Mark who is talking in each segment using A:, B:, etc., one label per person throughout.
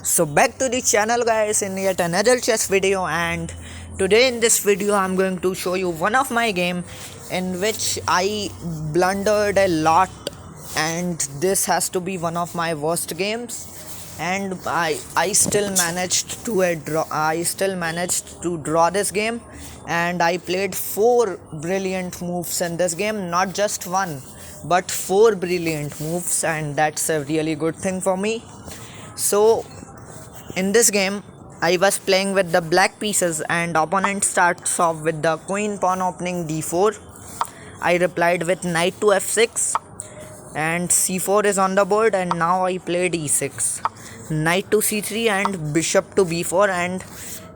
A: So back to the channel guys in yet another chess video, and today in this video I'm going to show you one of my game in which I blundered a lot, and this has to be one of my worst games, and I still managed to draw this game, and I played 4 brilliant moves in this game, not just one but 4 brilliant moves, and that's a really good thing for me. So in this game, I was playing with the black pieces, and opponent starts off with the queen pawn opening d4. I replied with knight to f6, and c4 is on the board, and now I played e6, knight to c3, and bishop to b4.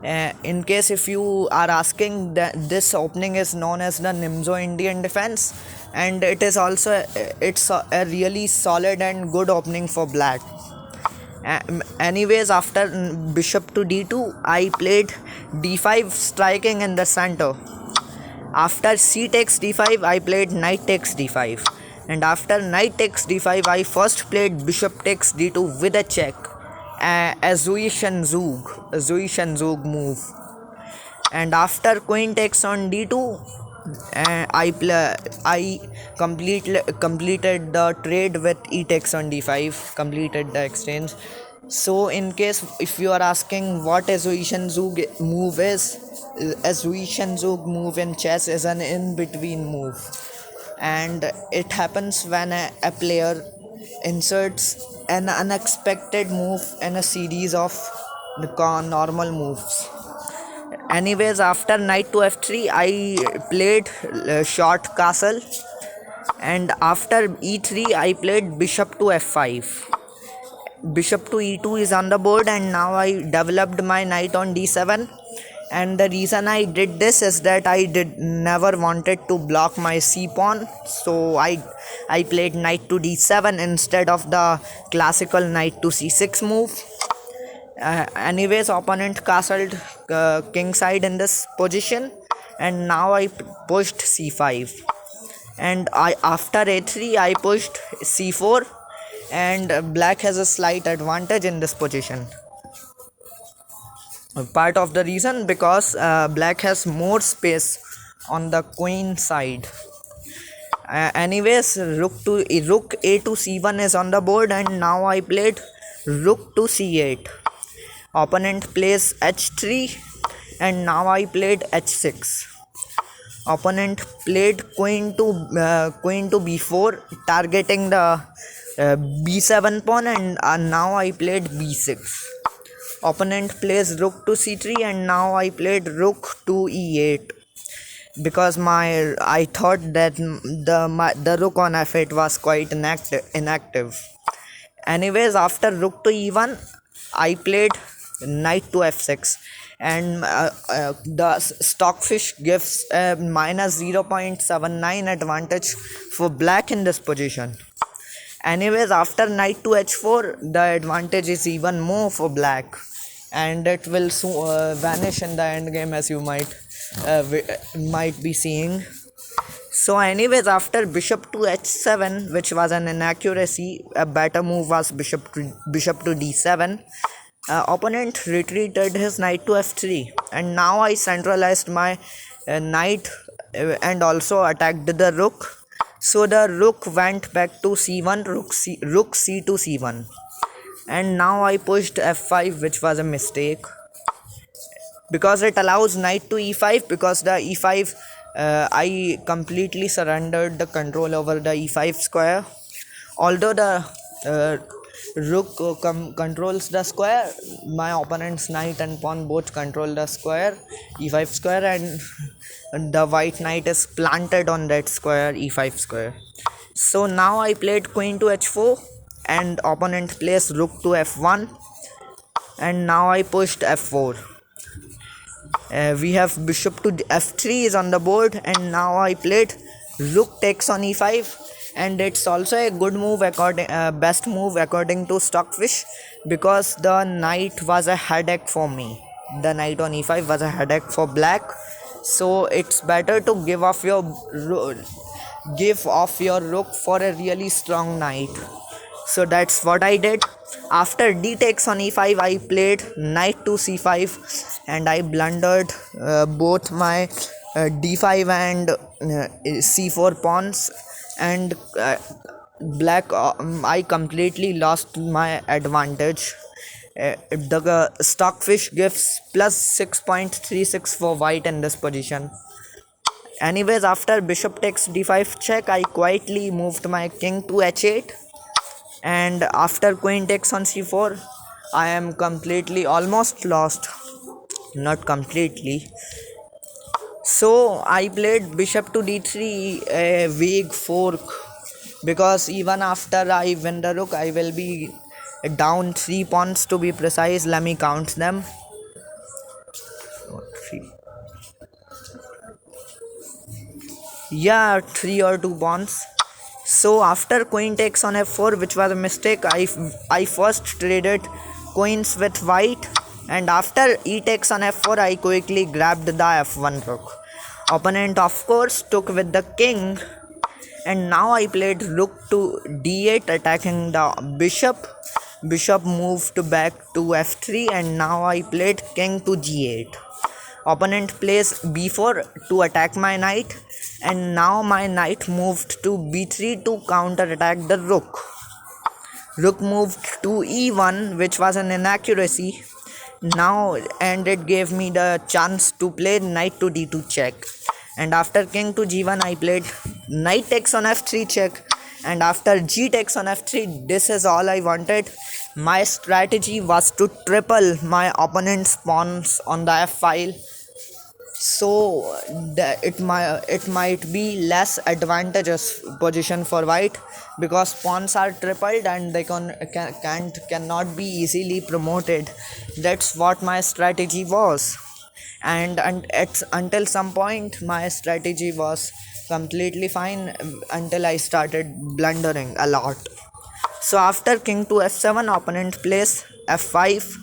A: And in case if you are asking, that this opening is known as the Nimzo Indian defense, and it is also a really solid and good opening for black. Anyways, after bishop to d2, I played d5, striking in the center. After c takes d5, I played knight takes d5, and after knight takes d5, I first played bishop takes d2 with a check, a Zuishan Zug move. And after queen takes on d2, I completed the trade with e takes on d5, completed the exchange. So in case if you are asking what a Zuishan Zug move is, a Zuishan Zug move in chess is an in-between move, and it happens when a player inserts an unexpected move in a series of normal moves. Anyways, after knight to f3, I played short castle, and after e3, I played bishop to f5. Bishop to e2 is on the board, and now I developed my knight on d7. And the reason I did this is that I never wanted to block my c pawn, so I played knight to d7 instead of the classical knight to c6 move. Anyways, opponent castled king side in this position, and now I pushed c5, and after a3 I pushed c4, and black has a slight advantage in this position. Part of the reason because black has more space on the queen side. Anyways, rook a to c1 is on the board, and now I played rook to c8. Opponent plays h3, and now I played h6. Opponent played queen to b4, targeting the b7 pawn, and now I played b6. Opponent plays rook to c3, and now I played rook to e8, because I thought that the rook on f8 was quite inactive. Anyways, after rook to e1, I played knight to f6, and the stockfish gives a minus 0.79 advantage for black in this position. Anyways, after knight to h4, the advantage is even more for black, and it will soon vanish in the endgame, as you might be seeing. So anyways, after bishop to h7, which was an inaccuracy, a better move was bishop to d7. Opponent retreated his knight to f3, and now I centralized my knight and also attacked the rook. So the rook went back to c1, rook c to c1, and now I pushed f5, which was a mistake, because it allows knight to e5, because the e5 I completely surrendered the control over the e5 square. Although the rook controls the square, my opponent's knight and pawn both control the square, e5 square, and the white knight is planted on that square, e5 square. So now I played queen to h4, and opponent plays rook to f1, and now I pushed f4. We have bishop to f3 is on the board, and now I played rook takes on e5, and it's also a good move, best move according to stockfish, because the knight was a headache for me. The knight on e5 was a headache for black, so it's better to give off your rook for a really strong knight. So that's what I did. After d takes on e5, I played knight to c5, and I blundered both my d5 and c4 pawns, and I completely lost my advantage. The stockfish gives plus 6.36 for white in this position. Anyways, after bishop takes d5 check, I quietly moved my king to h8, and after queen takes on c4, I am completely almost lost, not completely. So I played bishop to d3, a weak fork, because even after I win the rook, I will be down 3 pawns to be precise. Let me count them. 3. Yeah, 3 or 2 pawns. So after queen takes on f4, which was a mistake, I first traded queens with white, and after e takes on f4, I quickly grabbed the f1 rook. Opponent of course took with the king, and now I played rook to d8, attacking the bishop. Bishop moved back to f3, and now I played king to g8. Opponent plays b4 to attack my knight, and now my knight moved to b3 to counter attack the rook. Rook moved to e1, which was an inaccuracy. Now, and it gave me the chance to play knight to d2 check. And after king to g1, I played knight takes on f3 check. And after g takes on f3, this is all I wanted. My strategy was to triple my opponent's pawns on the f file, so it might be less advantageous position for white, because pawns are tripled and they cannot be easily promoted. That's what my strategy was, and it's until some point my strategy was completely fine, until I started blundering a lot. So after king to f7, opponent plays f5,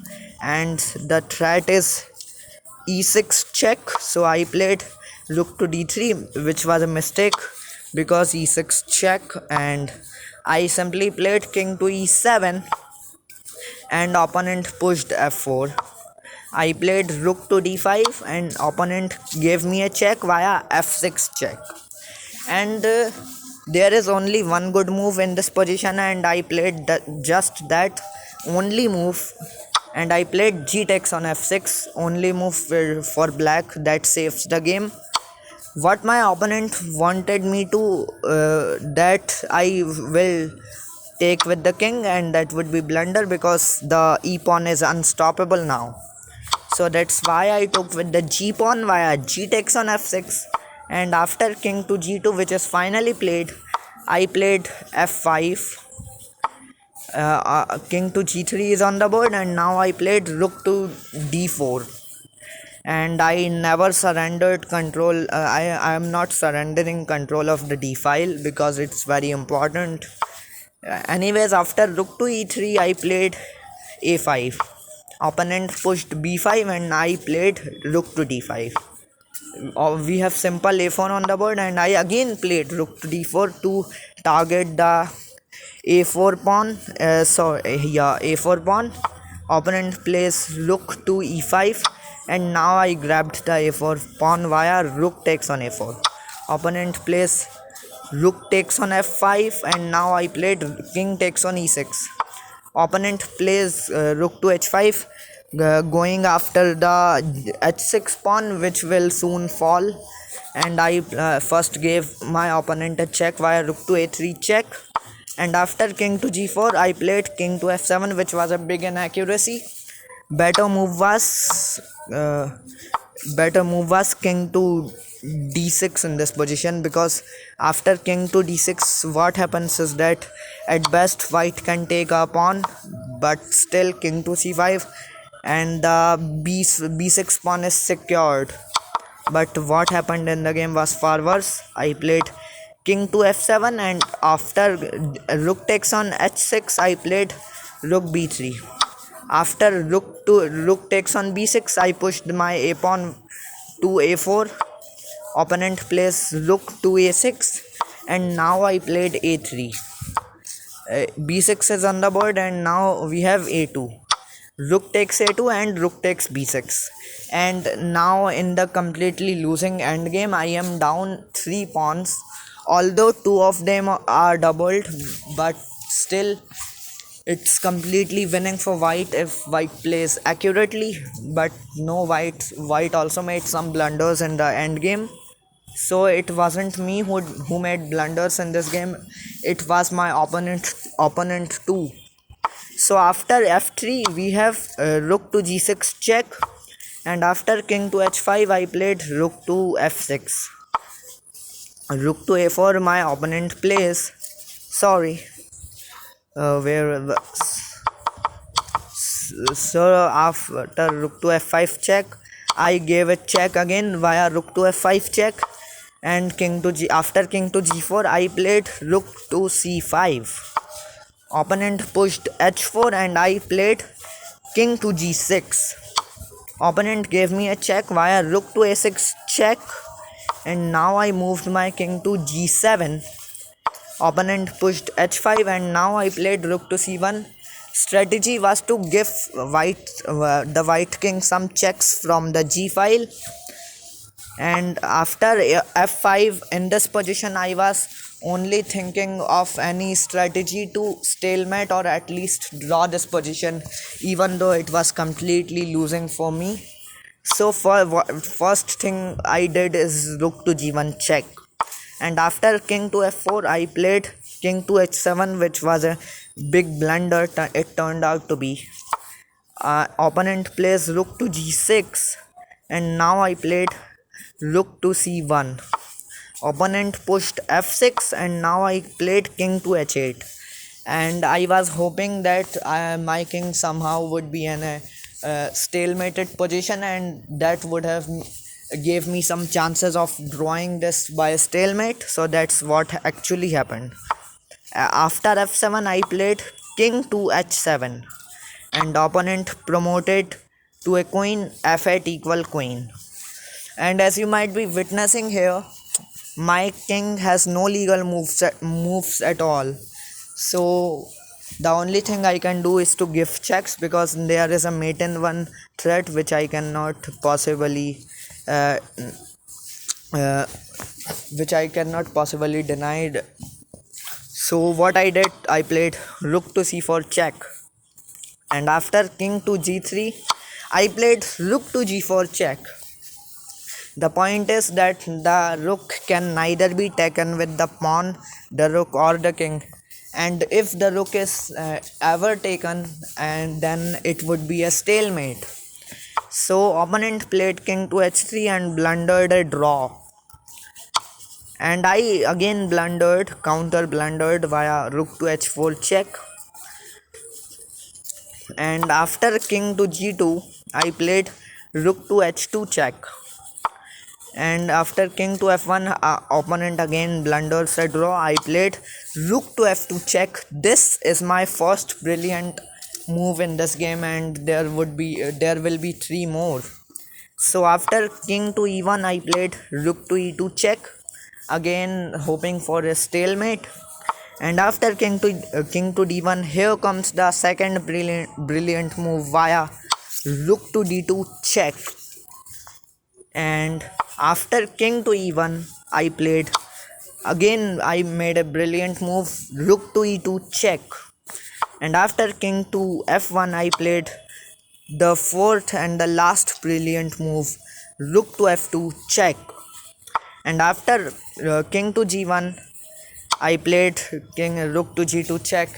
A: and the threat is e6 check. So I played rook to d3, which was a mistake, because e6 check, and I simply played king to e7, and opponent pushed f4. I played rook to d5, and opponent gave me a check via f6 check. And there is only one good move in this position, and I played just that only move, and I played g takes on f6, only move for black that saves the game. What my opponent wanted me to that I will take with the king, and that would be blunder, because the e pawn is unstoppable now. So that's why I took with the g pawn via g takes on f6, and after king to g2, which is finally played, I played f5. King to g3 is on the board, and now I played rook to d4, and I never surrendered control. I am not surrendering control of the d file, because it's very important. Anyways, after rook to e3, I played a5. Opponent pushed b5, and I played rook to d5. We have simple a4 on the board, and I again played rook to d4 to target the a4 pawn. A4 pawn. Opponent plays rook to e5, and now I grabbed the a4 pawn via rook takes on a4. Opponent plays rook takes on f5, and now I played king takes on e6. Opponent plays rook to h5, going after the h6 pawn, which will soon fall, and I first gave my opponent a check via rook to a3 check. And after king to g4, I played king to f7, which was a big inaccuracy. Better move was king to d6 in this position, because after king to d6, what happens is that at best white can take a pawn, but still king to c5, and the b6 pawn is secured. But what happened in the game was far worse. I played king to f7, and after rook takes on h6, I played rook b3. After rook takes on b6, I pushed my a pawn to a4. Opponent plays rook to a6, and now I played a3. b6 is on the board, and now we have a2. Rook takes a2 and rook takes b6. And now in the completely losing endgame, I am down 3 pawns. Although 2 of them are doubled, but still it's completely winning for white if white plays accurately. But no, white also made some blunders in the endgame. So it wasn't me who made blunders in this game. It was my opponent too. So after f3 we have rook to g6 check, and after king to h5 I played rook to f6. Rook to a4 my opponent plays. Sorry, where so after rook to f5 check, I gave a check again via rook to f5 check, and king to g. After king to g4 I played rook to c5. Opponent pushed h4 and I played king to g6. Opponent gave me a check via rook to a6 check, and now I moved my king to g7. Opponent pushed h5 and now I played rook to c1. Strategy was to give the white king some checks from the g file, and after f5 in this position I was only thinking of any strategy to stalemate or at least draw this position, even though it was completely losing for me. So for first thing I did is rook to g1 check, and after king to f4 I played king to h7, which was a big blunder it turned out to be. Opponent plays rook to g6, and now I played rook to c1. Opponent pushed f6 and now I played king to h8, and I was hoping that my king somehow would be in a stalemated position, and that would have gave me some chances of drawing this by a stalemate. So that's what actually happened. After f7 I played king to h7, and opponent promoted to a queen f8 equal queen. And as you might be witnessing here, my king has no legal moves at all. So the only thing I can do is to give checks, because there is a mate in one threat which I cannot possibly uh, uh, deny. So what I did, I played rook to c4 check, and after king to g3 I played rook to g4 check. The point is that the rook can neither be taken with the pawn, the rook or the king, and if the rook is ever taken, and then it would be a stalemate. So opponent played king to h3 and blundered a draw, and I again counter blundered via rook to h4 check, and after king to g2 I played rook to h2 check, and after king to f1 opponent again blunders a draw. I played rook to f2 check. This is my first brilliant move in this game, and there will be 3 more. So after king to e1 I played rook to e2 check, again hoping for a stalemate. And after king to d1, here comes the second brilliant move via rook to d2 check. And after king to e1 I played, again I made a brilliant move, rook to e2 check. And after king to f1 I played the fourth and the last brilliant move, rook to f2 check. And after king to g1 I played rook to g2 check.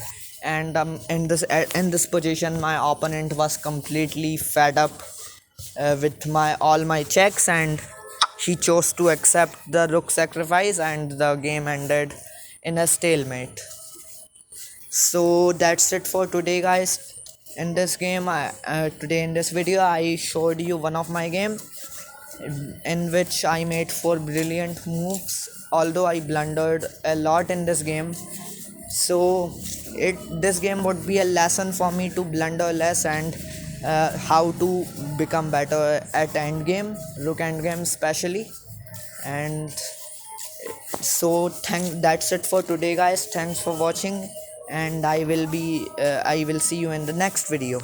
A: And in this position my opponent was completely fed up with all my checks, and he chose to accept the rook sacrifice, and the game ended in a stalemate. So that's it for today, guys. In this game today in this video I showed you one of my game in which I made 4 brilliant moves, although I blundered a lot in this game. So this game would be a lesson for me to blunder less, and how to become better at endgame, rook endgame especially. And so that's it for today, guys. Thanks for watching, and I will see you in the next video.